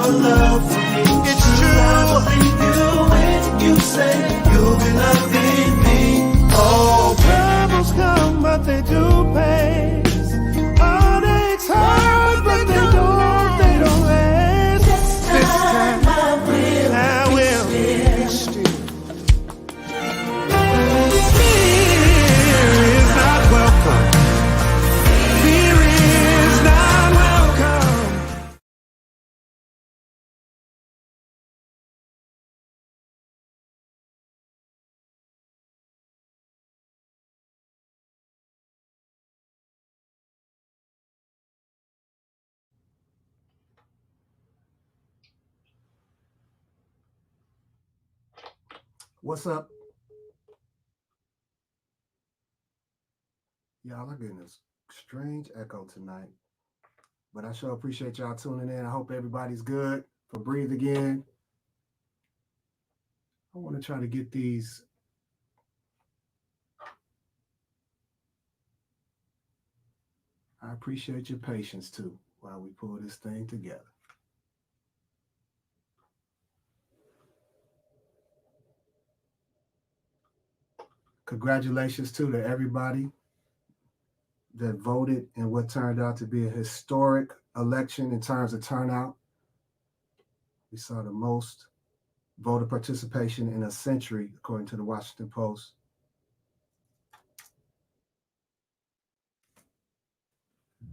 your love for me. It's true. I believe you when you say you'll be loving me. Oh, Troubles come, but they do pass. Heartaches hurt, but they don't last. This time I will be still. Fear is not welcome. Fear is not welcome. What's up? Y'all are getting this strange echo tonight. But I sure appreciate y'all tuning in. I hope everybody's good for Breathe Again. I want to try to get these. I appreciate your patience too while we pull this thing together. Congratulations to everybody that voted in what turned out to be a historic election in terms of turnout. We saw the most voter participation in a century, according to the Washington Post.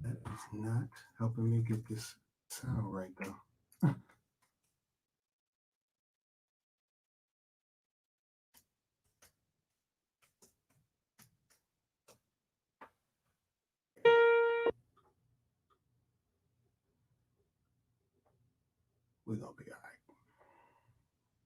That is not helping me get this sound right, though. We're going to be all right.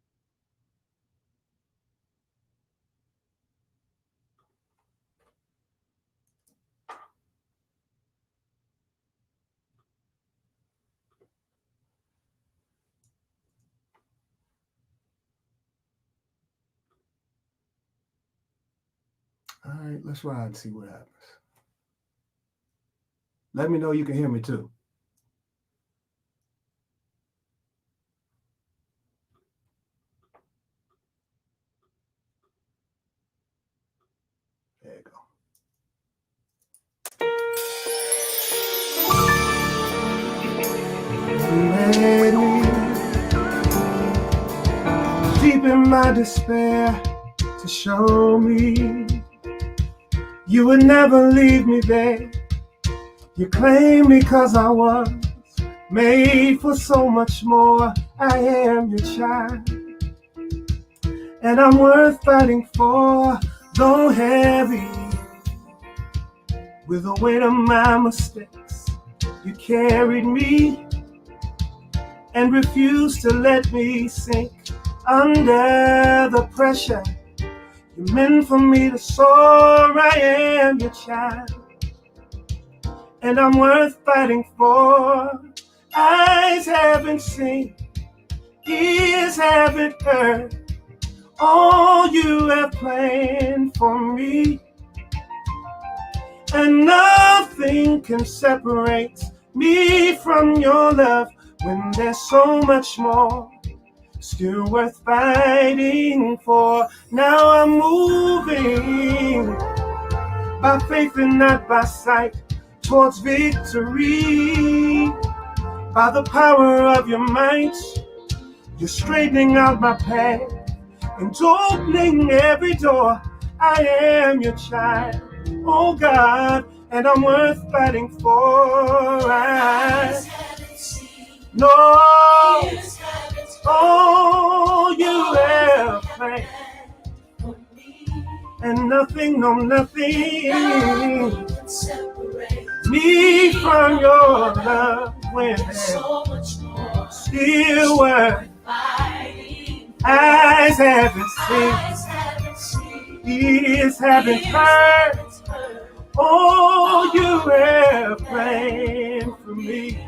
All right, let's ride and see what happens. Let me know you can hear me too. There you go. Lady, deep in my despair, to show me you would never leave me there. You claim me 'cause I was made for so much more. I am your child, and I'm worth fighting for. Though heavy with the weight of my mistakes, you carried me and refused to let me sink under the pressure you meant for me to soar. I am your child, and I'm worth fighting for. Eyes haven't seen, ears haven't heard all you have planned for me, and nothing can separate me from your love when there's so much more still worth fighting for. Now I'm moving by faith and not by sight towards victory. By the power of your might, you're straightening out my path and opening every door. I am your child, oh God, and I'm worth fighting for. Eyes haven't seen, no, all you have planned for me, and nothing, no nothing can separate me from your love when there's so much more still worth fighting. Eyes haven't seen, ears haven't heard all you have planned for me,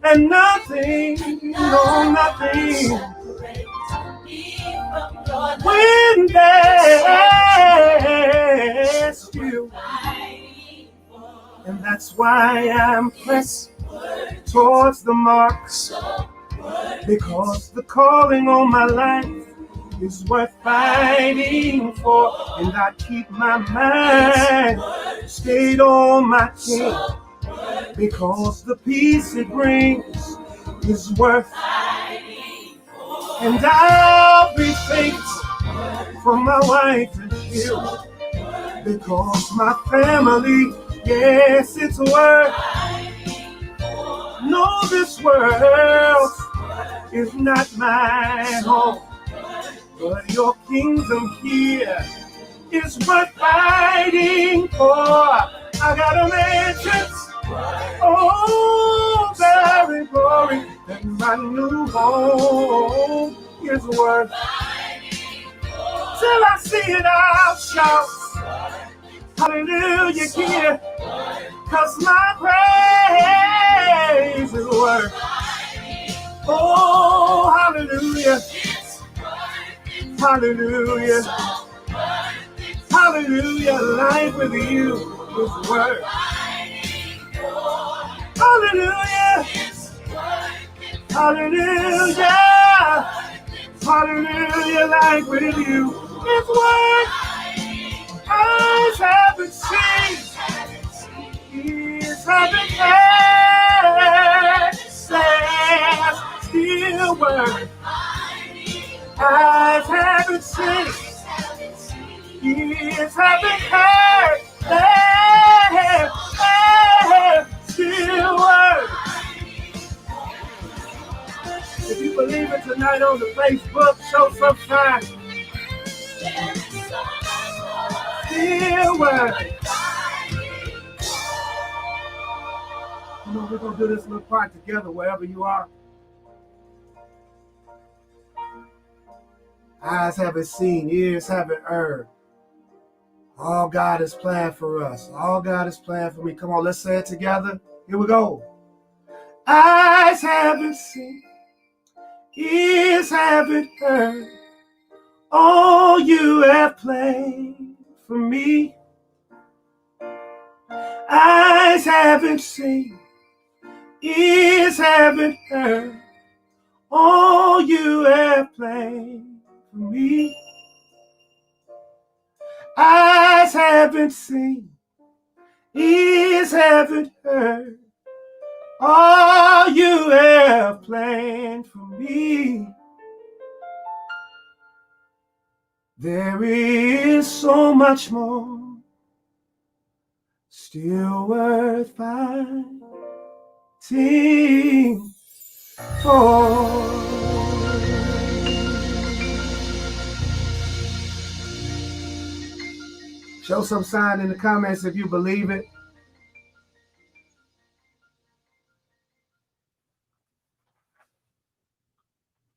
and nothing, no nothing when there's you. And that's why I'm pressed towards the mark, because the calling on my life is worth fighting for, and I keep my mind stayed on my King, because the peace it brings is worth, and I'll be thankful for my wife and children, because my family, yes, it's worth. No, this world is not my home, but your kingdom here is worth fighting for. I got a mansion, oh, very glory, and my new home is worth. Till I see it, I'll shout hallelujah here, cause my praise is worth. Oh, hallelujah, hallelujah, hallelujah, life with you is worth. Hallelujah, hallelujah, hallelujah, life with you is worth. Eyes haven't seen, ears haven't heard, says still worth. Eyes haven't seen, ears haven't heard, still worth. If you believe it tonight on the Facebook, show some sign. Still worth. You know, we're going to do this little part together wherever you are. Eyes haven't seen, ears haven't heard. All God has planned for us. All God has planned for me. Come on, let's say it together. Here we go. Eyes haven't seen, ears haven't heard. All you have planned for me. Eyes haven't seen, ears haven't heard. All you have planned for me. Eyes haven't seen, ears haven't heard. All you have planned for me. There is so much more still worth fighting for. Show some sign in the comments if you believe it.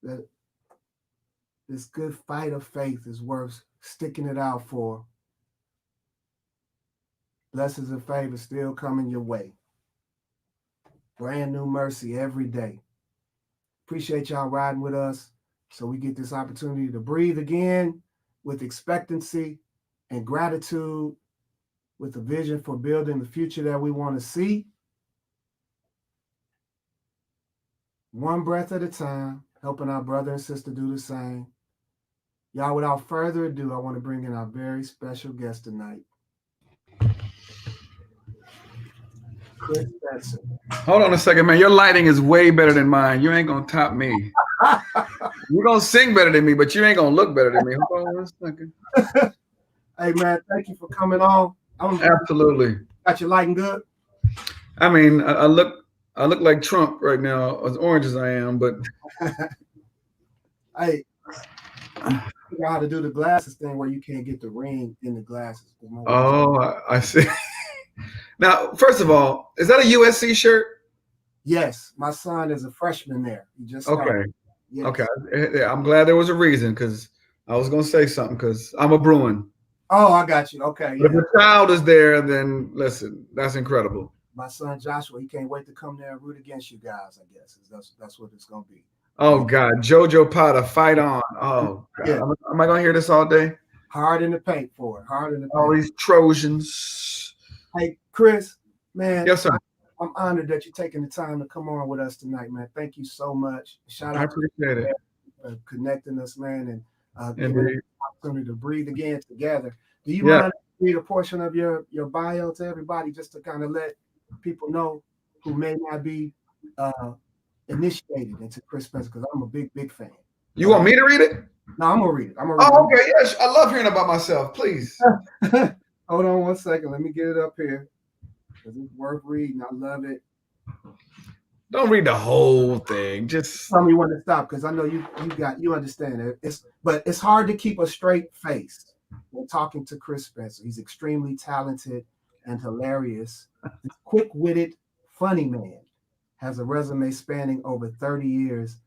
That this good fight of faith is worth sticking it out for. Blessings and favors still coming your way. Brand new mercy every day. Appreciate y'all riding with us so we get this opportunity to breathe again with expectancy and gratitude, with a vision for building the future that we want to see. One breath at a time, helping our brother and sister do the same. Y'all, without further ado, I want to bring in our very special guest tonight, Chris Spencer. Hold on a second, man. Your lighting is way better than mine. You ain't gonna top me. You're gonna sing better than me, but you ain't gonna look better than me. Hold on one second. Hey, man, thank you for coming on. Absolutely. Got your lighting good? I mean, I look like Trump right now, as orange as I am, but Hey, I figure out how to do the glasses thing where you can't get the ring in the glasses. oh, I see. Now, first of all, is that a USC shirt? Yes, my son is a freshman there. He just started. Okay. Yes. Okay. Yeah, I'm glad there was a reason, because I was gonna say something, because I'm a Bruin. Oh, I got you. Okay. But Yeah. if the child is there, then listen, that's incredible. My son Joshua, he can't wait to come there and root against you guys, I guess. That's what it's gonna be. Oh God, JoJo Potter, fight on. Oh God. Yeah. Am I gonna hear this all day? Hard in the paint for it. Hard in the paint. All these Trojans. Hey, Chris, man. Yes, sir. I'm honored that you're taking the time to come on with us tonight, man. Thank you so much. Shout I out to appreciate it. connecting us, man, and giving us Indeed. the opportunity to breathe again together. Do you Yeah. mind read a portion of your bio to everybody just to kind of let people know who may not be initiated into Chris Spencer? Because I'm a big fan. You want me to read it? No, I'm gonna read it. I'm gonna read Oh, okay. Yes. I love hearing about myself. Please. it. Hold on one second. Let me get it up here because it's worth reading. I love it. Don't read the whole thing. Just Tell me when to stop because I know you understand it. But it's hard to keep a straight face when talking to Chris Spencer. He's extremely talented and hilarious. This quick-witted, funny man has a resume spanning over 30 years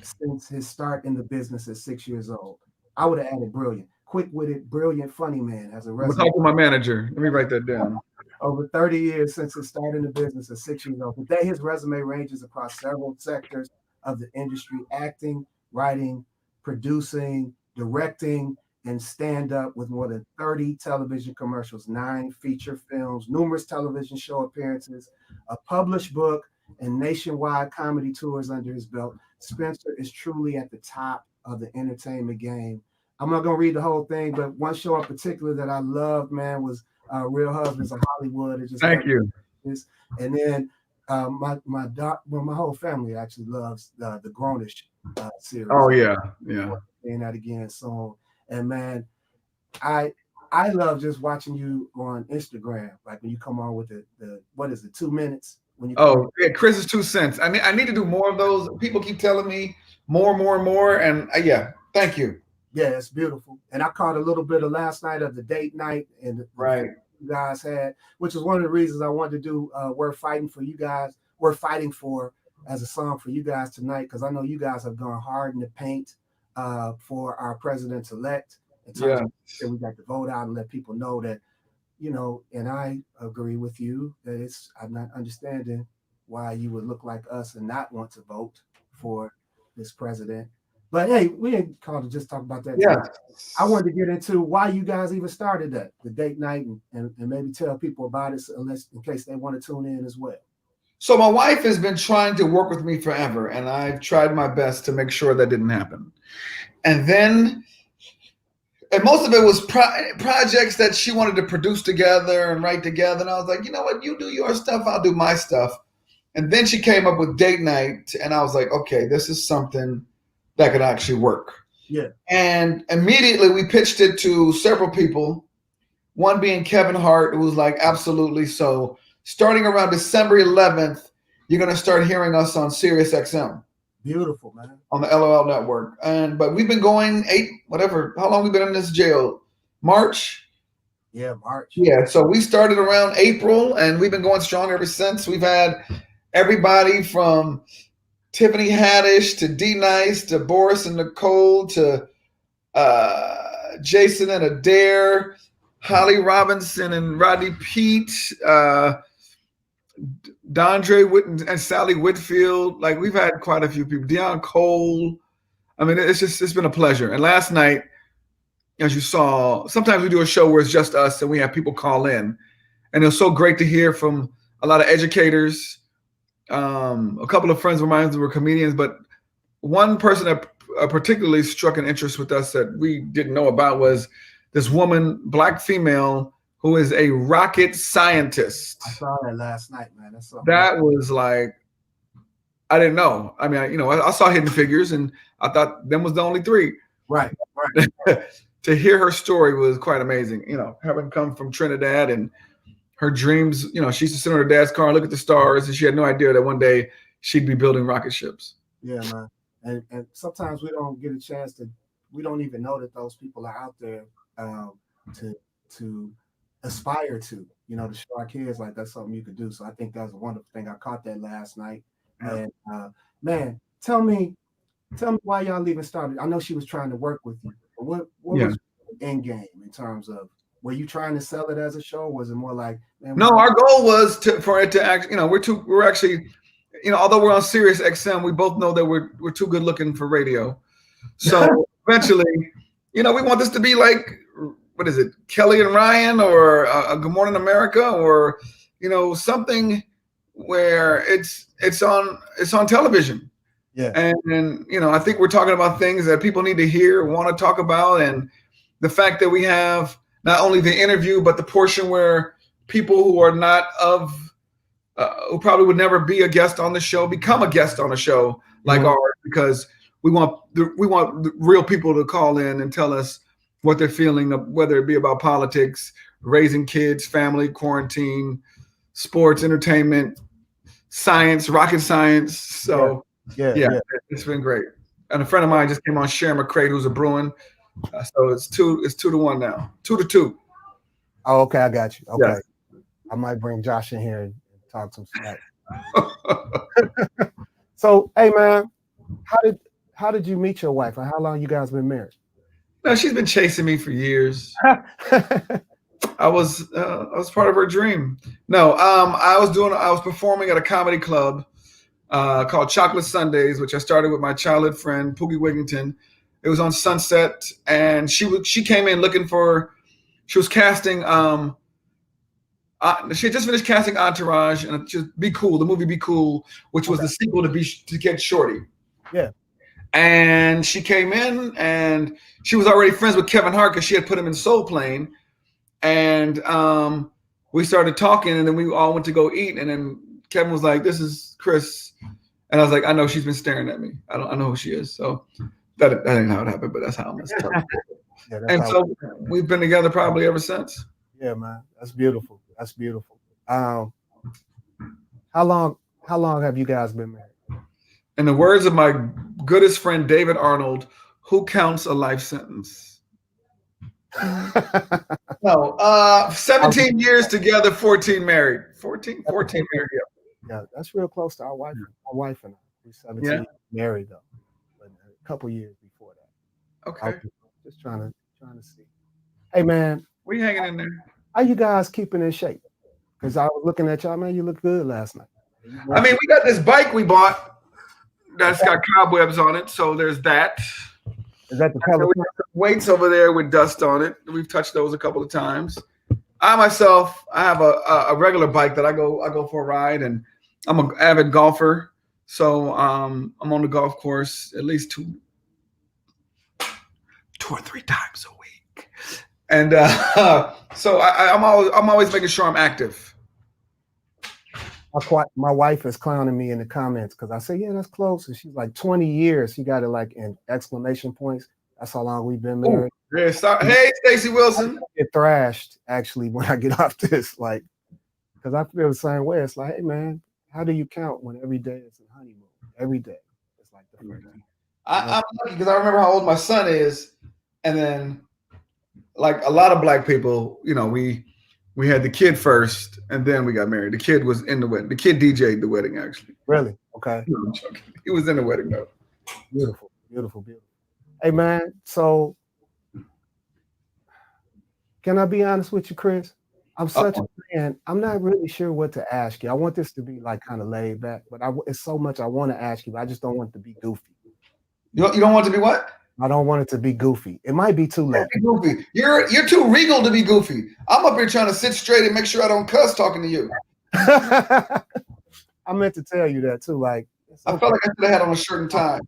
since his start in the business at 6 years old. I would have added brilliant. Quick-witted, brilliant, funny man has a I'm resume talking to my manager. Let me write that down. over 30 years since his start in the business at 6 years old. Today, his resume ranges across several sectors of the industry: acting, writing, producing, directing, and stand-up, with more than 30 television commercials, 9 feature films, numerous television show appearances, a published book, and nationwide comedy tours under his belt. Spencer is truly at the top of the entertainment game. I'm not going to read the whole thing, but one show in particular that I loved, man, was Real Husbands of Hollywood. It just Thank you. And then my whole family actually loves the Grownish series. Oh yeah, yeah. Saying that again. So, and man, I love just watching you on Instagram, like when you come on with the what is it, 2 minutes when you. Oh yeah, Chris's 2 cents. I need to do more of those. People keep telling me more, and yeah, thank you. Yeah, it's beautiful. And I caught a little bit of last night of the date night and the Right. you guys had, which is one of the reasons I wanted to do We're Fighting For You Guys. We're Fighting For as a song for you guys tonight, because I know you guys have gone hard in the paint for our president-elect. Yeah. And we got to vote out and let people know that, you know, and I agree with you that I'm not understanding why you would look like us and not want to vote for this president. But hey, we ain't called to just talk about that. Yeah. Today. I wanted to get into why you guys even started that, the date night, and maybe tell people about it, in case they want to tune in as well. So my wife has been trying to work with me forever, and I've tried my best to make sure that didn't happen. And most of it was projects that she wanted to produce together and write together. And I was like, you know what, you do your stuff, I'll do my stuff. And then she came up with date night, and I was like, okay, this is something that could actually work. Yeah. And immediately we pitched it to several people, one being Kevin Hart, who was like, absolutely. So starting around December 11th, you're going to start hearing us on Sirius XM. Beautiful, man. On the LOL network. But we've been going how long we been in this jail? March? Yeah, March. Yeah, so we started around April, and we've been going strong ever since. We've had everybody from Tiffany Haddish to D Nice to Boris and Nicole to Jason and Adair, Holly Robinson and Rodney Peete, Dondre Whitten and Sally Whitfield. Like, we've had quite a few people. Deion Cole. I mean, it's been a pleasure. And last night, as you saw, sometimes we do a show where it's just us and we have people call in. And it was so great to hear from a lot of educators. A couple of friends of mine who were comedians, but one person that particularly struck an interest with us that we didn't know about was this woman, Black female, who is a rocket scientist. I saw that last night, man. That was like, I didn't know. I mean, I saw Hidden Figures, and I thought them was the only 3. Right. To hear her story was quite amazing. Having come from Trinidad and her dreams, she used to sit on her dad's car and look at the stars, and she had no idea that one day she'd be building rocket ships. Yeah, man. And sometimes we don't get a chance we don't even know that those people are out there to aspire to, to show our kids like that's something you could do. So I think that was a wonderful thing. I caught that last night. And man, tell me why y'all even started. I know she was trying to work with you. But what was the end game in terms of, were you trying to sell it as a show? Or was it more like, man, no, our goal was for it to act, we're actually, although we're on Sirius XM, we both know that we're too good looking for radio. So eventually, we want this to be like, what is it, Kelly and Ryan or Good Morning America, or, something where it's on television. Yeah. And I think we're talking about things that people need to hear, want to talk about, and the fact that we have not only the interview but the portion where people who are not who probably would never be a guest on the show become a guest on a show like ours, because we want the real people to call in and tell us what they're feeling, whether it be about politics, raising kids, family, quarantine, sports, entertainment, science, rocket science. So yeah, it's been great. And a friend of mine just came on, Sharon McCray, who's a Bruin. So it's 2-1 now, 2-2. Oh, okay, I got you. Okay, Yes. I might bring Josh in here and talk some smack. So, hey man, how did you meet your wife, or how long you guys been married? No, she's been chasing me for years. I was part of her dream. No, I was performing at a comedy club called Chocolate Sundays, which I started with my childhood friend Poogie Wigington. It was on Sunset, and she came in looking for. She was casting. She had just finished casting Entourage and just Be Cool, the movie Be Cool, which was the sequel to Get Shorty. Yeah. And she came in, and she was already friends with Kevin Hart because she had put him in Soul Plane. And we started talking, and then we all went to go eat. And then Kevin was like, "This is Chris," and I was like, "I know, she's been staring at me. I know who she is." So that ain't how it happened, but that's how I'm gonna Yeah, And so we've been together probably ever since. yeah, man, that's beautiful. That's beautiful. How long have you guys been married? In the words of my goodest friend David Arnold, who counts a life sentence? No, 17 years together, 14 married. 14 married. Yeah, that's real close to our wife. My wife and I, we're 17 years married though, but a couple years before that. Okay. Just trying to see. Hey man, We hanging in there. how you guys keeping in shape? Because I was looking at y'all, man. You look good last night. I mean, we got this bike we bought that's got cobwebs on it, so there's that. Is that the We Peloton? got some weights over there with dust on it. We've touched those a couple of times. I have a regular bike that I go for a ride, and I'm an avid golfer. So I'm on the golf course at least two or three times a week. And so I'm always making sure I'm active. My wife is clowning me in the comments because I say, yeah, that's close. And she's like 20 years. She got it like in exclamation points. That's how long we've been married. Yeah, hey, Stacey Wilson. I get thrashed actually when I get off this, like, because I feel the same way. It's like, hey man, how do you count when every day is a honeymoon? Every day. It's like the first day. I'm lucky because I remember how old my son is, and then like a lot of black people, we had the kid first, and then we got married. The kid was in the wedding. The kid DJ'd the wedding, actually. Really? Okay. No, I'm joking. He was in the wedding though. Beautiful, beautiful, beautiful. Hey man, so can I be honest with you, Chris? I'm such a fan. I'm not really sure what to ask you. I want this to be like kind of laid back, but it's so much I want to ask you, but I just don't want it to be goofy. You don't want to be what? I don't want it to be goofy. It might be too late. Be goofy. You're too regal to be goofy. I'm up here trying to sit straight and make sure I don't cuss talking to you. I meant to tell you that too. Like, I felt like I should have had on a shirt and tie.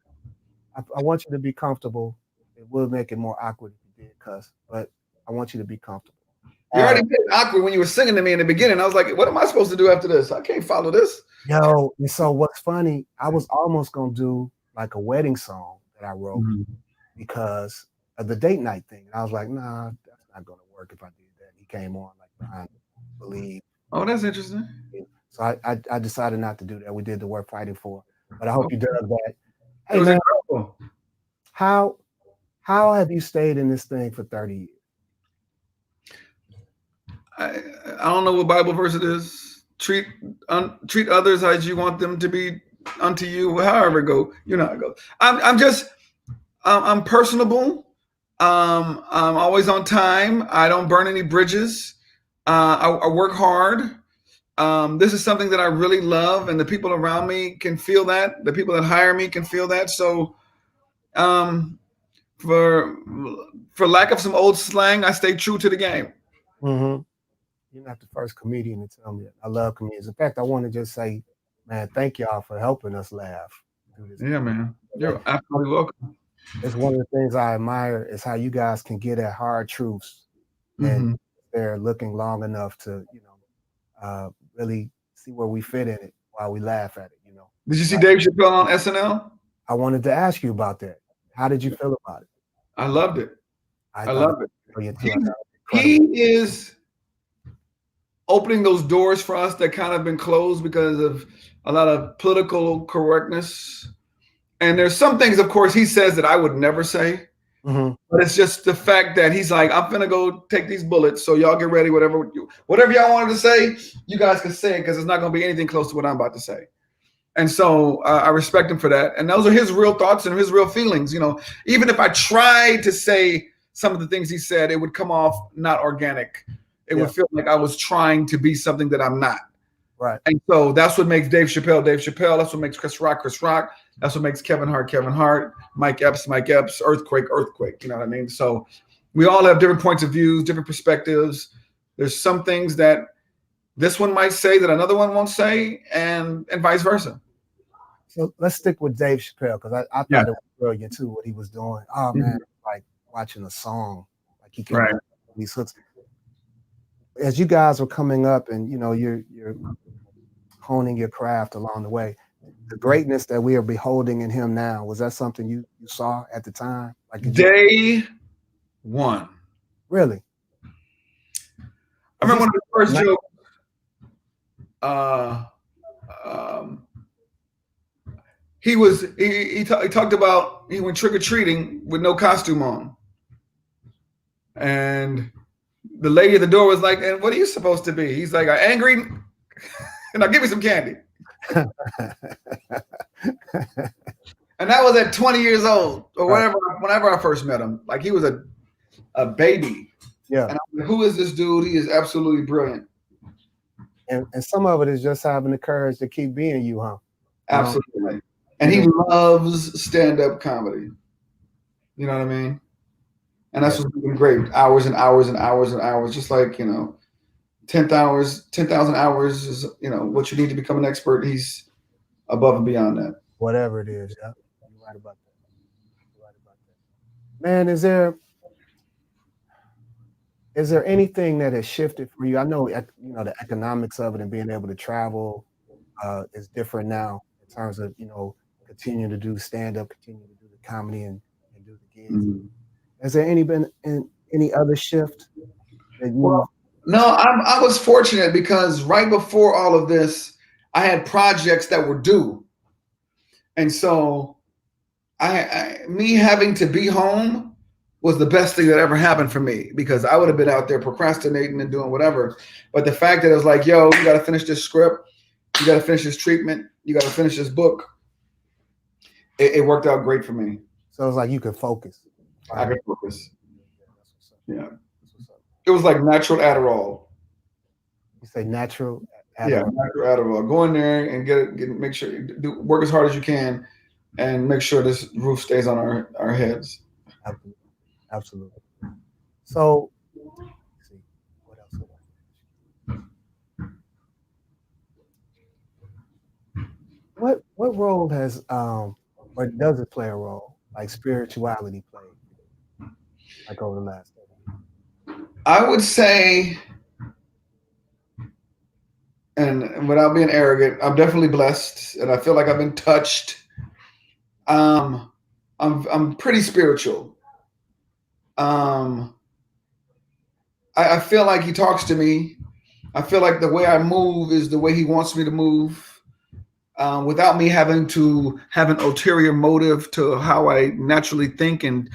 I want you to be comfortable. It would make it more awkward if you did cuss, but I want you to be comfortable. You already made it awkward when you were singing to me in the beginning. I was like, what am I supposed to do after this? I can't follow this. Yo, and so what's funny, I was almost going to do like a wedding song that I wrote because of the date night thing. And I was like, nah, that's not going to work if I did that. He came on like behind Believe. Oh, that's interesting. So I decided not to do that. We did the Worth Fighting For. But I hope you dug that. It Hey, was man, incredible. how have you stayed in this thing for 30 years? I don't know what Bible verse it is. Treat others as you want them to be unto you. However it go, you know how it goes. I'm personable. I'm always on time. I don't burn any bridges. I work hard. This is something that I really love, and the people around me can feel that. The people that hire me can feel that. So, for lack of some old slang, I stay true to the game. Mm-hmm. you're not the first comedian to tell me that. I love comedians. In fact, I want to just say, man, thank y'all for helping us laugh through this. Yeah, man. You're absolutely welcome. It's one of the things I admire is how you guys can get at hard truths and they're looking long enough to, really see where we fit in it while we laugh at it, Did you see Dave Chappelle on SNL? I wanted to ask you about that. How did you feel about it? I loved it. I loved it. Brilliant. He is opening those doors for us that kind of been closed because of a lot of political correctness. And there's some things, of course, he says that I would never say. But it's just the fact that he's like, I'm gonna go take these bullets, so y'all get ready. Whatever y'all wanted to say, you guys can say it because it's not gonna be anything close to what I'm about to say. And so I respect him for that. And those are his real thoughts and his real feelings. Even if I tried to say some of the things he said, it would come off not organic. It would feel like I was trying to be something that I'm not. Right. And so that's what makes Dave Chappelle, Dave Chappelle. That's what makes Chris Rock, Chris Rock. That's what makes Kevin Hart, Kevin Hart. Mike Epps, Mike Epps. Earthquake, Earthquake. You know what I mean? So we all have different points of views, different perspectives. There's some things that this one might say that another one won't say, and vice versa. So let's stick with Dave Chappelle because I thought it was brilliant too what he was doing. Oh man, like watching a song, like he can these hooks. As you guys were coming up, and you're honing your craft along the way, the greatness that we are beholding in him now, was that something you saw at the time? Like Day one. Really? I remember one of the first jokes. He talked about he went trick-or-treating with no costume on. And the lady at the door was like, and what are you supposed to be? He's like, I'm angry, and I'll give me some candy. And that was at 20 years old or whenever I first met him. Like he was a baby. Yeah. And I'm like, who is this dude? He is absolutely brilliant. And some of it is just having the courage to keep being you, huh? Absolutely. And he loves stand-up comedy. You know what I mean? And that's what's been great. Hours and hours and hours and hours. Just like, 10,000 hours is, what you need to become an expert. He's above and beyond that. Whatever it is, yeah. You're right about that. Man, is there anything that has shifted for you? I know, the economics of it and being able to travel is different now in terms of, continuing to do stand-up, continue to do the comedy and do the gigs. Has there been any other shift that you? No, I was fortunate because right before all of this, I had projects that were due. And so me having to be home was the best thing that ever happened for me because I would have been out there procrastinating and doing whatever. But the fact that it was like, yo, you got to finish this script. You got to finish this treatment. You got to finish this book. It worked out great for me. So it was like you could focus. I could focus. Yeah. It was like natural Adderall. You say natural Adderall? Yeah, natural Adderall. Go in there and make sure work as hard as you can and make sure this roof stays on our heads. Absolutely. So let's see, what else? What role has or does it play a role like spirituality played like over the last 30 years? I would say, and without being arrogant, I'm definitely blessed and I feel like I've been touched. I'm pretty spiritual. I feel like he talks to me. I feel like the way I move is the way he wants me to move. Without me having to have an ulterior motive to how I naturally think and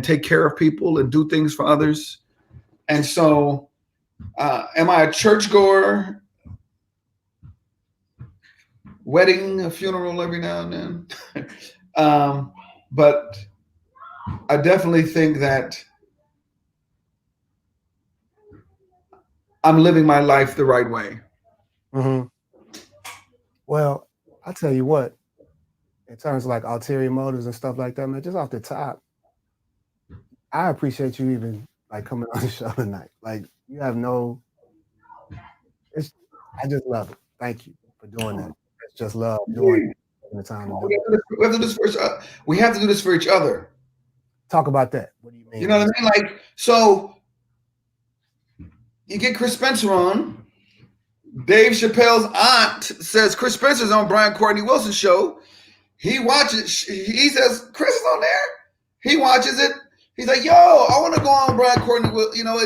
take care of people and do things for others. And so, am I a churchgoer? Wedding, a funeral every now and then. But I definitely think that I'm living my life the right way. Well, I'll tell you what, in terms of like ulterior motives and stuff like that, man, just off the top, I appreciate you even like coming on the show tonight. Like you have no I just love it. Thank you for doing that. It's just love doing it, taking the time to do it. We have to do this for each other. We have to do this for each other. Talk about that. What do you mean? You know what I mean? Like, so you get Chris Spencer on. Dave Chappelle's aunt says Chris Spencer's on Brian Courtney Wilson's show. He watches. He says Chris is on there. He watches it. He's like, "Yo, I want to go on Brian Courtney." You know,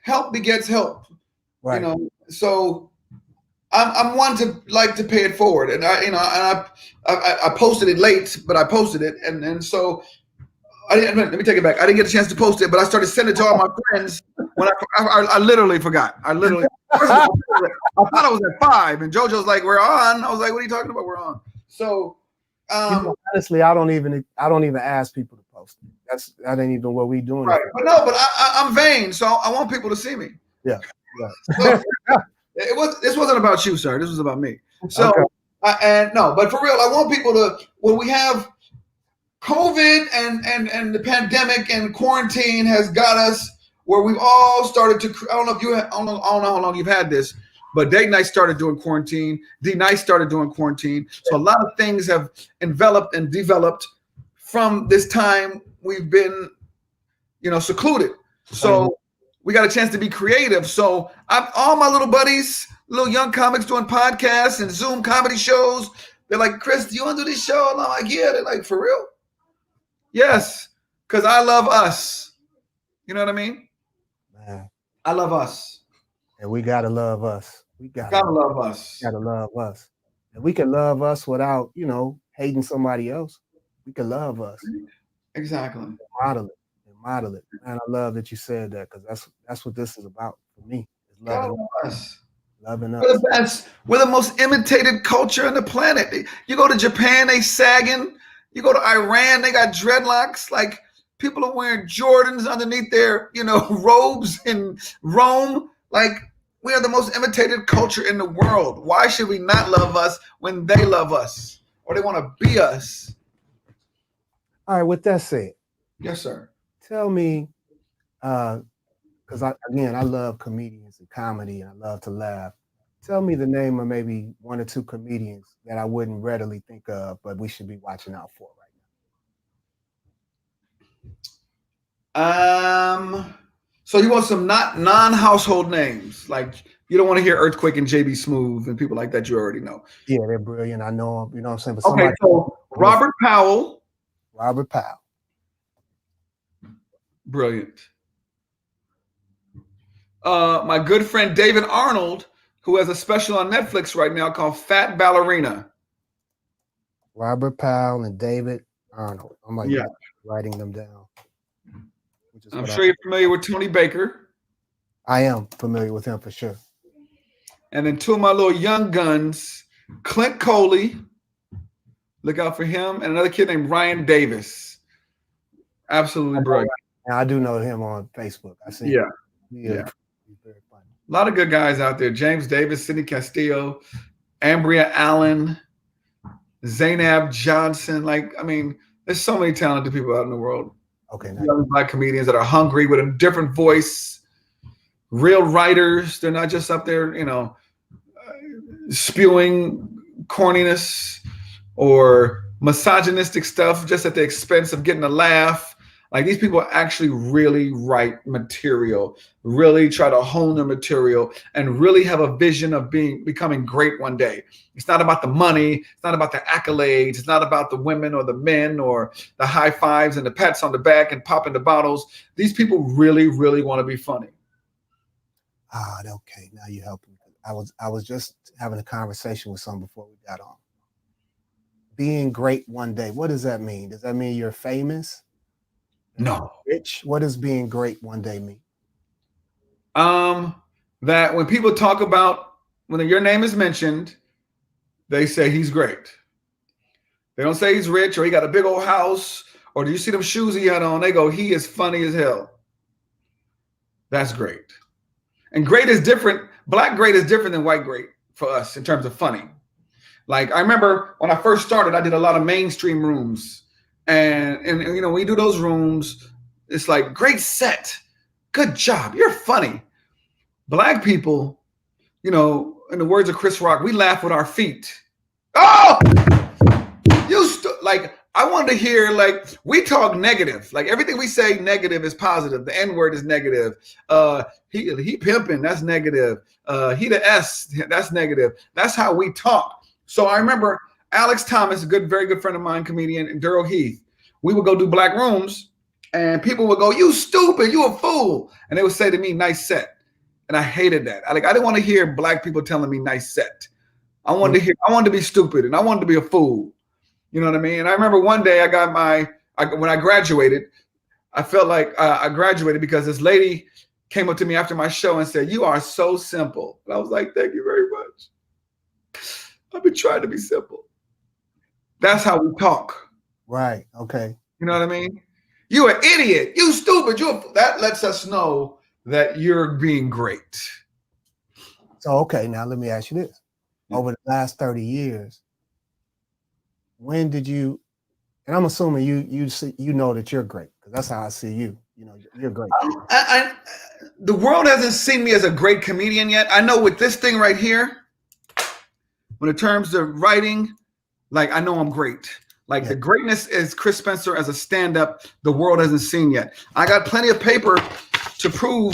help begets help. Right. You know, so I'm one to like to pay it forward, and I posted it late, but I posted it, and so let me take it back. I didn't get a chance to post it, but I started sending it to all my friends when I literally forgot. I thought I was at 5, and JoJo's like, "We're on." I was like, "What are you talking about? We're on." So honestly, I don't even ask people to post it. That ain't even what we doing. Right, but no, but I'm vain, so I want people to see me. Yeah. So, this wasn't about you, sir. This was about me. So okay. But for real, I want people to, when we have COVID and the pandemic and quarantine has got us where we've all started to. I don't know how long you've had this, but Date Night started doing quarantine. D-Night started doing quarantine. So a lot of things have enveloped and developed from this time we've been, secluded. So we got a chance to be creative. So all my little buddies, little young comics doing podcasts and Zoom comedy shows, they're like, "Chris, do you want to do this show?" And I'm like, "Yeah." They're like, "For real?" Yes, because I love us. You know what I mean? Man. I love us. And we gotta love us. We gotta love us. Gotta love us. And we can love us without, hating somebody else. We can love us. Exactly. Model it. Man, I love that you said that, because that's what this is about for me. It's loving us. Loving us. We're the most imitated culture on the planet. You go to Japan, they sagging. You go to Iran, they got dreadlocks. Like, people are wearing Jordans underneath their, robes in Rome. Like, we are the most imitated culture in the world. Why should we not love us when they love us or they want to be us? All right, with that said. Yes, sir. Tell me, because I love comedians and comedy, and I love to laugh. Tell me the name of maybe 1 or 2 comedians that I wouldn't readily think of, but we should be watching out for right now. So you want some non-household names, like you don't want to hear Earthquake and JB Smoove and people like that you already know. Yeah, they're brilliant. I know them. You know what I'm saying? But okay, so Robert Powell. Brilliant. My good friend David Arnold, who has a special on Netflix right now called Fat Ballerina. Robert Powell and David Arnold. I'm like writing them down. I'm sure you're familiar with Tony Baker. I am familiar with him for sure. And then 2 of my little young guns, Clint Coley. Look out for him. And another kid named Ryan Davis. Absolutely brilliant. I do know him on Facebook. I see. Yeah. He's very funny. A lot of good guys out there. James Davis, Sidney Castillo, Ambria Allen, Zainab Johnson. There's so many talented people out in the world. Okay. Young Black comedians that are hungry with a different voice, real writers. They're not just up there, spewing corniness or misogynistic stuff just at the expense of getting a laugh. Like, these people actually really write material, really try to hone their material, and really have a vision of becoming great one day. It's not about the money. It's not about the accolades. It's not about the women or the men or the high fives and the pats on the back and popping the bottles. These people really, really want to be funny. Okay. Now you helped me. I was just having a conversation with someone before we got on. Being great one day. What does that mean? Does that mean you're famous? No. Rich? What does being great one day mean? That when people talk about, when your name is mentioned, they say he's great. They don't say he's rich or he got a big old house or do you see them shoes he had on? They go, he is funny as hell. That's great. And great is different. Black great is different than white great for us in terms of funny. Like, I remember when I first started, I did a lot of mainstream rooms. And when you do those rooms, it's like, great set. Good job. You're funny. Black people you know, in the words of Chris Rock, we laugh with our feet. Oh, like, I wanted to hear, like, we talk negative. Like, everything we say negative is positive. The N-word is negative. He pimping, that's negative. He the S, that's negative. That's how we talk. So I remember Alex Thomas, a very good friend of mine, comedian, and Daryl Heath. We would go do black rooms, and people would go, "You stupid, you a fool," and they would say to me, "Nice set," and I hated that. I didn't want to hear black people telling me "nice set." I wanted to be stupid, and I wanted to be a fool. You know what I mean? And I remember one day when I graduated, I felt like I graduated because this lady came up to me after my show and said, "You are so simple." And I was like, "Thank you very much. I've been trying to be simple." That's how we talk. Right. Okay. You know what I mean? You an idiot. You stupid. That lets us know that you're being great. So, okay, now let me ask you this. Over the last 30 years, when did you, and I'm assuming you know that you're great, because that's how I see you. You know, you're great. The world hasn't seen me as a great comedian yet. I know with this thing right here, when it comes to writing, like, I know I'm great. Like, the greatness is Chris Spencer as a stand-up, the world hasn't seen yet. I got plenty of paper to prove,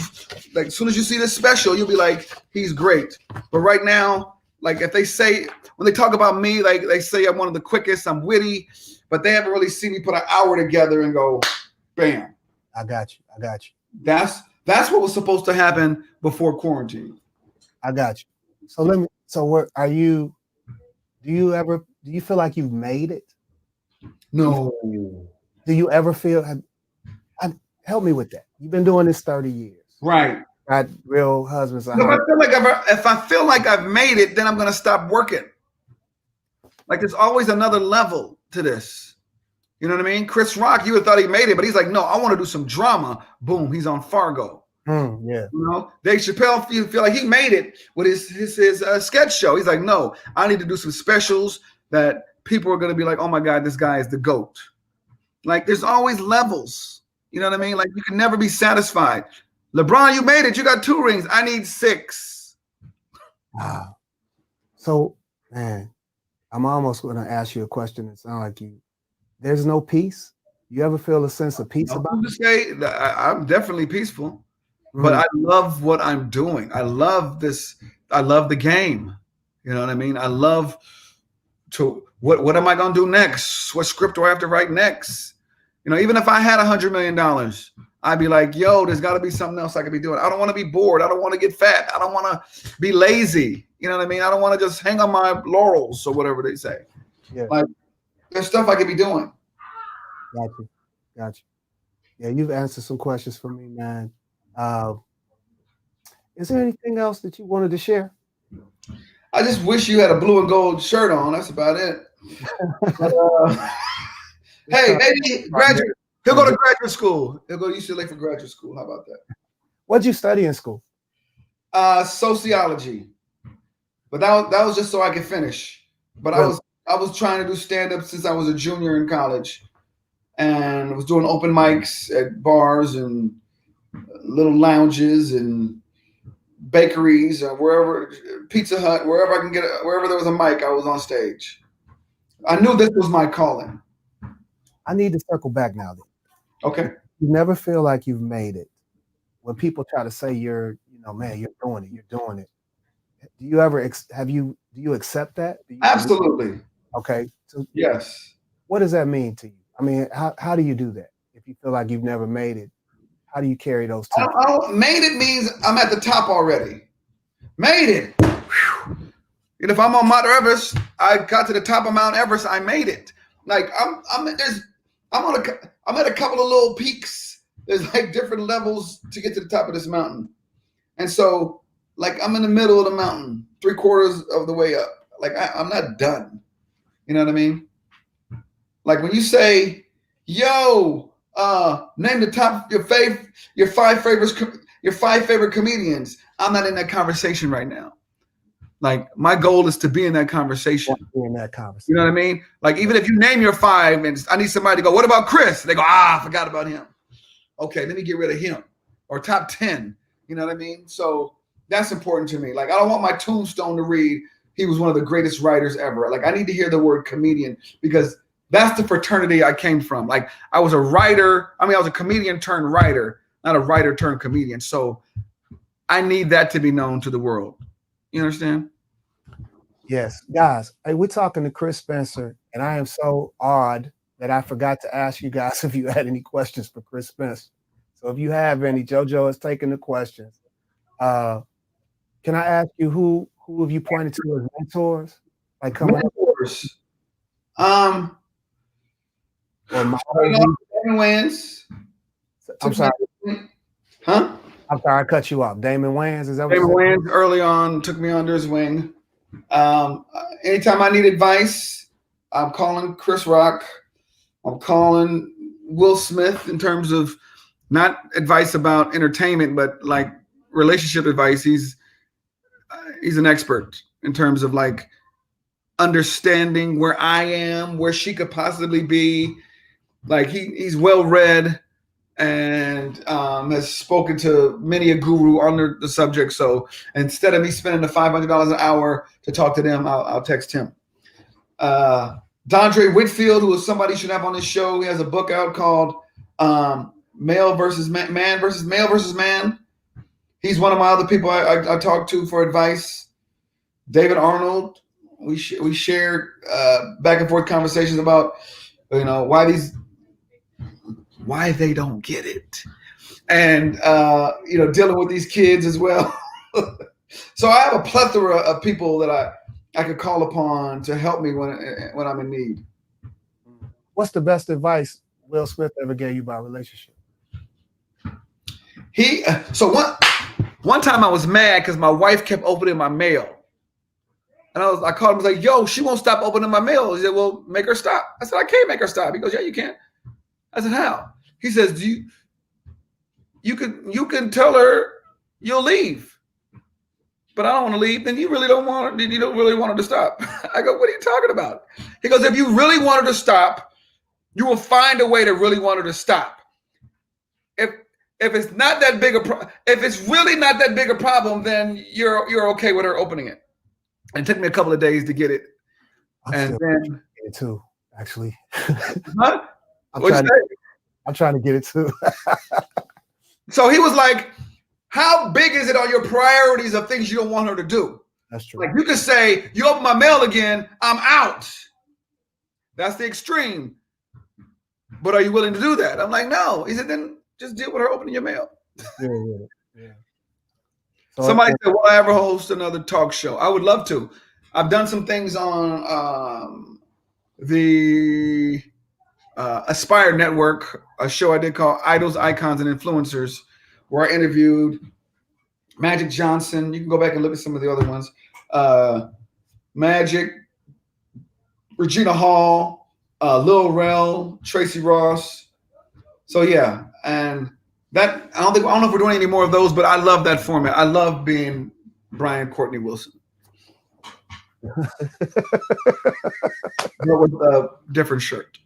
like, as soon as you see this special, you'll be like, he's great. But right now, like, if they say, when they talk about me, like, they say I'm one of the quickest, I'm witty, but they haven't really seen me put an hour together and go, bam. I got you. That's what was supposed to happen before quarantine. I got you. So where are you? Do you feel like you've made it? No. Do you ever feel? Help me with that. You've been doing this 30 years, right? Got real husbands. If I feel like I've made it, then I'm gonna stop working. Like, there's always another level to this. You know what I mean? Chris Rock, you would have thought he made it, but he's like, no, I want to do some drama. Boom, he's on Fargo. Yeah. You know, Dave Chappelle feel like he made it with his sketch show. He's like, no, I need to do some specials that people are going to be like, oh my God, this guy is the GOAT. Like, there's always levels. You know what I mean? Like, you can never be satisfied. LeBron, you made it. You got 2 rings. I need 6. Wow. So, man, I'm almost going to ask you a question that sounds like there's no peace. You ever feel a sense of peace about it? I'm definitely peaceful, but I love what I'm doing. I love this. I love the game. You know what I mean? I love what am I going to do next? What script do I have to write next? You know, even if I had $100 million, I'd be like, yo, there's got to be something else I could be doing. I don't want to be bored. I don't want to get fat. I don't want to be lazy. You know what I mean? I don't want to just hang on my laurels or whatever they say. Yeah. Like, there's stuff I could be doing. Got you. Yeah, you've answered some questions for me, man. Is there anything else that you wanted to share? I just wish you had a blue and gold shirt on. That's about it. Hey, maybe graduate. He'll go to graduate school. He'll go to UCLA for graduate school. How about that? What'd you study in school? Sociology. But that was just so I could finish. But I was trying to do stand-up since I was a junior in college. And I was doing open mics at bars and little lounges and bakeries or wherever, Pizza Hut, wherever I can get, wherever there was a mic, I was on stage. I knew this was my calling. I need to circle back now. Then. Okay. You never feel like you've made it. When people try to say you're doing it. Do you ever do you accept that? Absolutely. Okay. So yes. What does that mean to you? I mean, how do you do that? If you feel like you've never made it, how do you carry those two? Made it means I'm at the top already. Made it. Whew. And if I'm on Mount Everest, I got to the top of Mount Everest, I made it. Like I'm at a couple of little peaks. There's like different levels to get to the top of this mountain. And so like I'm in the middle of the mountain, 3/4 of the way up. Like I'm not done. You know what I mean? Like when you say, yo, name the top your 5 favorite comedians. I'm not in that conversation right now. Like my goal is to be in that conversation. You know what I mean? Like even if you name your 5 and I need somebody to go, what about Chris? They go, I forgot about him. Okay, let me get rid of him. Or top 10. You know what I mean? So That's important to me. Like, I don't want my tombstone to read, he was one of the greatest writers ever. Like, I need to hear the word comedian, because that's the fraternity I came from. Like, I was a writer. I mean, I was a comedian turned writer, not a writer turned comedian. So I need that to be known to the world. You understand? Yes, guys. Hey, we're talking to Chris Spencer, and I am so awed that I forgot to ask you guys if you had any questions for Chris Spencer. So if you have any, JoJo is taking the questions. Can I ask you who have you pointed to as mentors? Like coming Mentors. up? Damon Wayans. I'm sorry. Huh? I'm sorry, I cut you off. Damon Wayans, is that what Damon you Wayans early on took me under his wing. Anytime I need advice, I'm calling Chris Rock. I'm calling Will Smith in terms of not advice about entertainment, but like relationship advice. He's an expert in terms of like understanding where I am, where she could possibly be. Like he's well read and has spoken to many a guru on the subject. So instead of me spending the $500 an hour to talk to them, I'll text him. Dondre Whitfield, who is somebody you should have on this show. He has a book out called Man versus Man. He's one of my other people I talk to for advice. David Arnold, we shared back and forth conversations about, why they don't get it, and dealing with these kids as well. So I have a plethora of people that I could call upon to help me when I'm in need. What's the best advice Will Smith ever gave you about relationship? One time I was mad because my wife kept opening my mail. And I called him, I was like, yo, she won't stop opening my mail. He said, well, make her stop. I said, I can't make her stop. He goes, yeah, you can. I said, how? He says, you can tell her you'll leave. But I don't want to leave. Then you don't really want her to stop. I go, what are you talking about? He goes, if you really want her to stop, you will find a way to really want her to stop. If it's not that big if it's really not that big a problem, then you're okay with her opening it. And it took me a couple of days to get it. And then get it too, actually. Huh? I'm trying to get it too. So he was like, how big is it on your priorities of things you don't want her to do? That's true. Like you could say, you open my mail again, I'm out. That's the extreme. But are you willing to do that? I'm like, no. He said, then just deal with her opening your mail. Yeah. So Somebody said, will I ever host another talk show? I would love to. I've done some things on the Aspire Network, a show I did called Idols, Icons, and Influencers, where I interviewed Magic Johnson. You can go back and look at some of the other ones. Magic, Regina Hall, Lil Rel, Tracy Ross. So yeah, and that I don't know if we're doing any more of those, but I love that format. I love being Brian Courtney Wilson. But with a different shirt.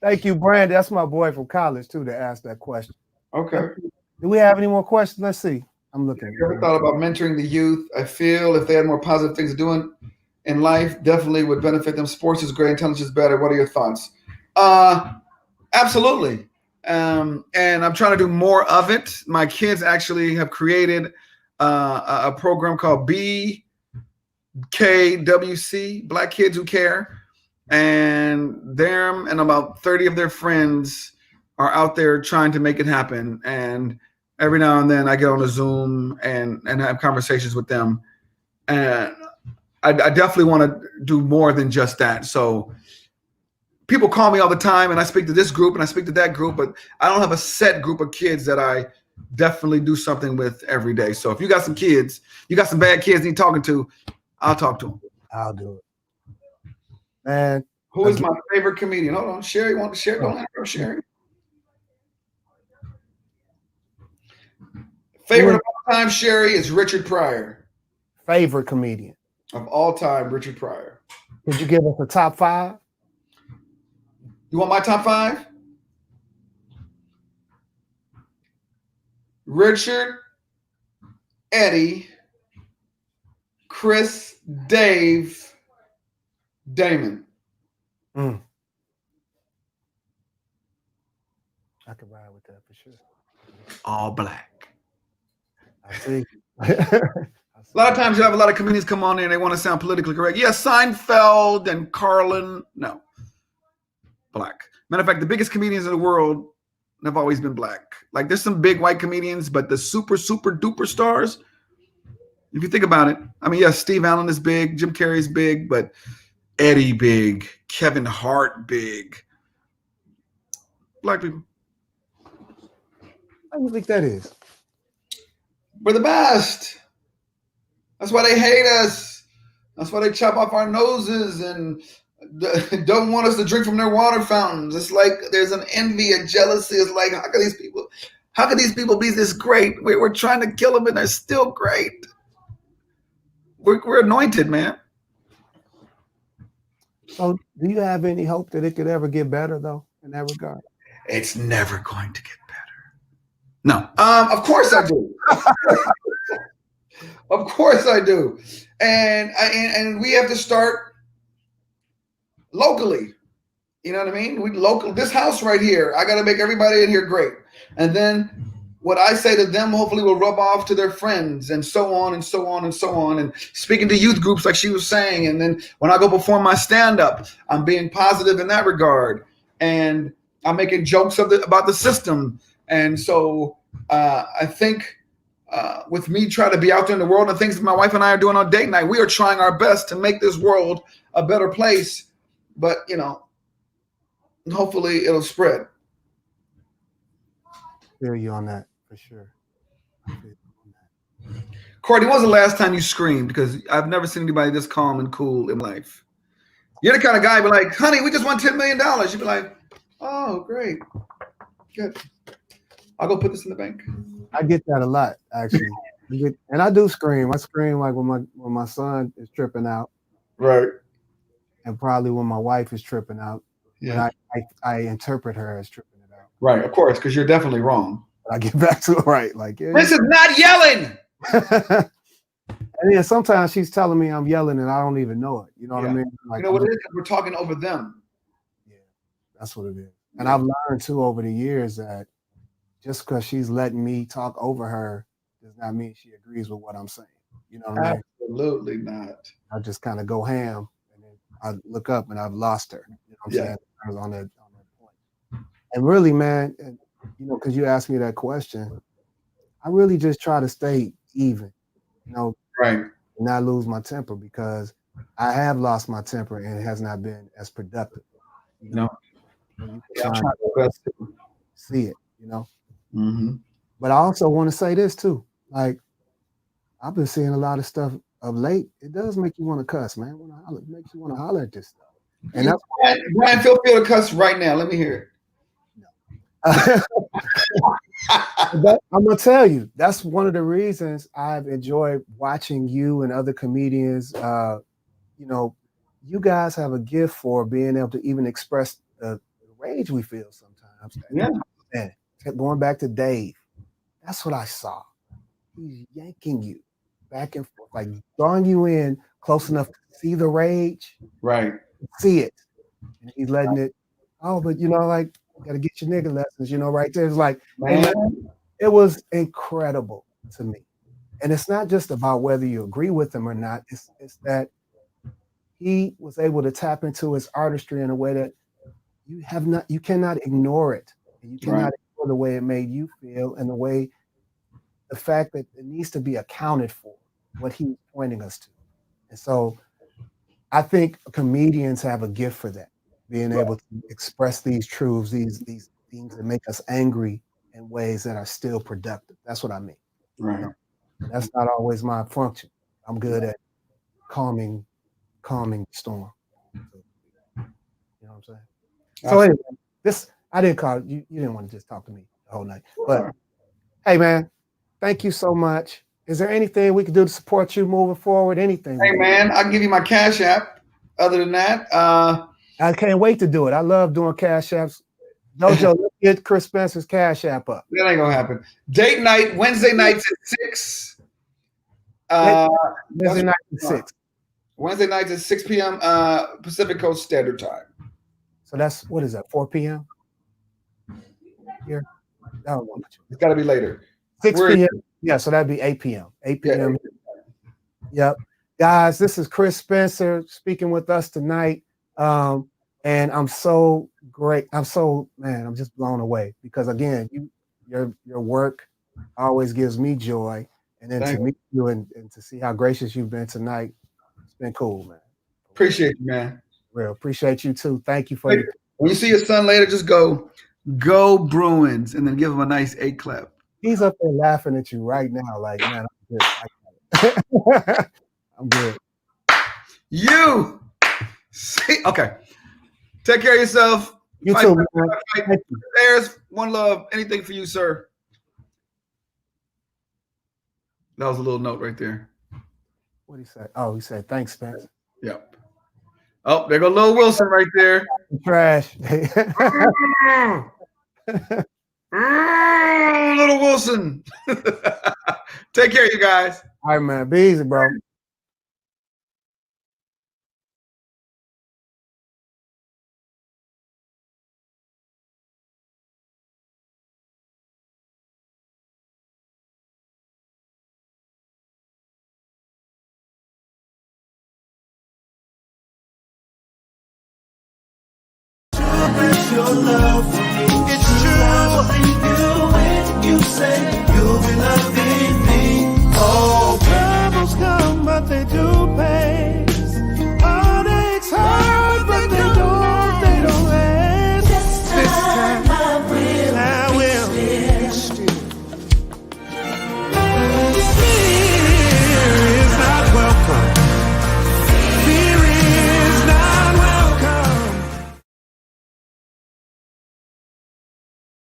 Thank you, Brandon. That's my boy from college too that asked that question. Okay. Do we have any more questions? Let's see. I'm looking. You ever thought about mentoring the youth? I feel if they had more positive things to do in life, definitely would benefit them. Sports is great, intelligence is better. What are your thoughts? Absolutely. And I'm trying to do more of it. My kids actually have created a program called BKWC, Black Kids Who Care. And them and about 30 of their friends are out there trying to make it happen. And every now and then I get on a Zoom and have conversations with them. And I definitely want to do more than just that. So people call me all the time and I speak to this group and I speak to that group, but I don't have a set group of kids that I definitely do something with every day. So if you got some kids, you got some bad kids you're talking to, I'll talk to them. I'll do it. Man. Who is my favorite comedian? Hold on. Sherry, want to share? Don't answer, Sherry. Favorite of all time, Sherry, is Richard Pryor. Favorite comedian of all time, Richard Pryor. Could you give us a top 5? You want my top 5? Richard, Eddie, Chris, Dave, Damon. Mm. I could ride with that for sure. All black. I see. A lot of times you have a lot of comedians come on there and they want to sound politically correct. Yeah, Seinfeld and Carlin. No. Black. Matter of fact, the biggest comedians in the world have always been black. Like there's some big white comedians, but the super duper stars, if you think about it, I mean, yes, Steve Allen is big, Jim Carrey's big, but Eddie big, Kevin Hart big. Black people. How do you think that is? We're the best. That's why they hate us. That's why they chop off our noses and don't want us to drink from their water fountains. It's like there's an envy, a jealousy. It's like, how can these people be this great? We're trying to kill them and they're still great. We're anointed, man. So do you have any hope that it could ever get better though in that regard? It's never going to get better. No. Of course I do. Of course I do. And we have to start locally. You know what I mean? This house right here, I got to make everybody in here great. And then what I say to them hopefully will rub off to their friends and so on and so on and so on. And speaking to youth groups like she was saying. And then when I go perform my stand-up, I'm being positive in that regard. And I'm making jokes about the system. And so I think with me trying to be out there in the world and things that my wife and I are doing on date night, we are trying our best to make this world a better place. But, you know, hopefully it'll spread. Feel you on that for sure. Courtney, when was the last time you screamed? Because I've never seen anybody this calm and cool in life. You're the kind of guy be like, honey, we just won $10 million. You'd be like, oh, great. Good. I'll go put this in the bank. I get that a lot, actually. And I do scream. I scream like when my son is tripping out. Right. And probably when my wife is tripping out. Yeah. I interpret her as tripping it out. Right, of course, because you're definitely wrong. I get back to it right. Like, yeah. This is not yelling. And then sometimes she's telling me I'm yelling and I don't even know it. You know what I mean? Like, you know what it is? We're talking over them. Yeah, that's what it is. And I've learned too over the years that just because she's letting me talk over her does not mean she agrees with what I'm saying. You know what I mean? Absolutely not. I just kind of go ham and then I look up and I've lost her. You know what I'm saying? I was on that point. And really, man, you know, because you asked me that question, I really just try to stay even, you know, right, and not lose my temper because I have lost my temper and it has not been as productive. You know, I'm trying to see it, you know. Mm-hmm. But I also want to say this too. Like, I've been seeing a lot of stuff of late. It does make you want to cuss, man. It makes you want to holler at this stuff. And that's Brian, feel free to cuss right now. Let me hear it. But I'm gonna tell you, that's one of the reasons I've enjoyed watching you and other comedians. You know, you guys have a gift for being able to even express the rage we feel sometimes. Yeah. And going back to Dave, that's what I saw. He's yanking you back and forth, like drawing you in close enough to see the rage, right? See it, and he's letting it. Oh, but you know, like, you gotta get your nigga lessons, you know, right there. It's like, man, it was incredible to me. And it's not just about whether you agree with him or not. It's that he was able to tap into his artistry in a way that you cannot ignore it. And you cannot ignore the way it made you feel and the fact that it needs to be accounted for, what he's pointing us to. And so I think comedians have a gift for that, being able to express these truths, these things that make us angry in ways that are still productive. That's what I mean. Right. You know? That's not always my function. I'm good at calming the storm. You know what I'm saying? So anyway, I didn't call you. You didn't want to just talk to me the whole night. But hey, man, thank you so much. Is there anything we can do to support you moving forward? Anything? Hey, man, I'll give you my Cash App. Other than that, I can't wait to do it. I love doing Cash Apps. Dojo, get Chris Spencer's Cash App up. That ain't gonna happen. Date night Wednesday nights at 6. Wednesday night at 6. Wednesday nights at 6 p.m. Pacific Coast Standard Time. So that's, what is that, 4 p.m. here? Oh, It's got to be later. 6 p.m. Yeah, so that'd be 8 p.m. 8 p.m. Yeah. Yep. Guys, this is Chris Spencer speaking with us tonight. And I'm so great. I'm just blown away because again, your work always gives me joy. And then to meet you and to see how gracious you've been tonight, it's been cool, man. Appreciate you, man. Real appreciate you too. Thank you for your. When you see your son later, just go Bruins, and then give him a nice 8 clap. He's up there laughing at you right now, like, man, I'm good. I'm good. You see, okay. Take care of yourself. You too, man. Thank you. There's one love. Anything for you, sir. That was a little note right there. What he said? Oh, he said, thanks, Spence. Yep. Oh, there go Lil Wilson right there. Trash. Little Wilson. Take care, you guys. All right, man. Be easy, bro.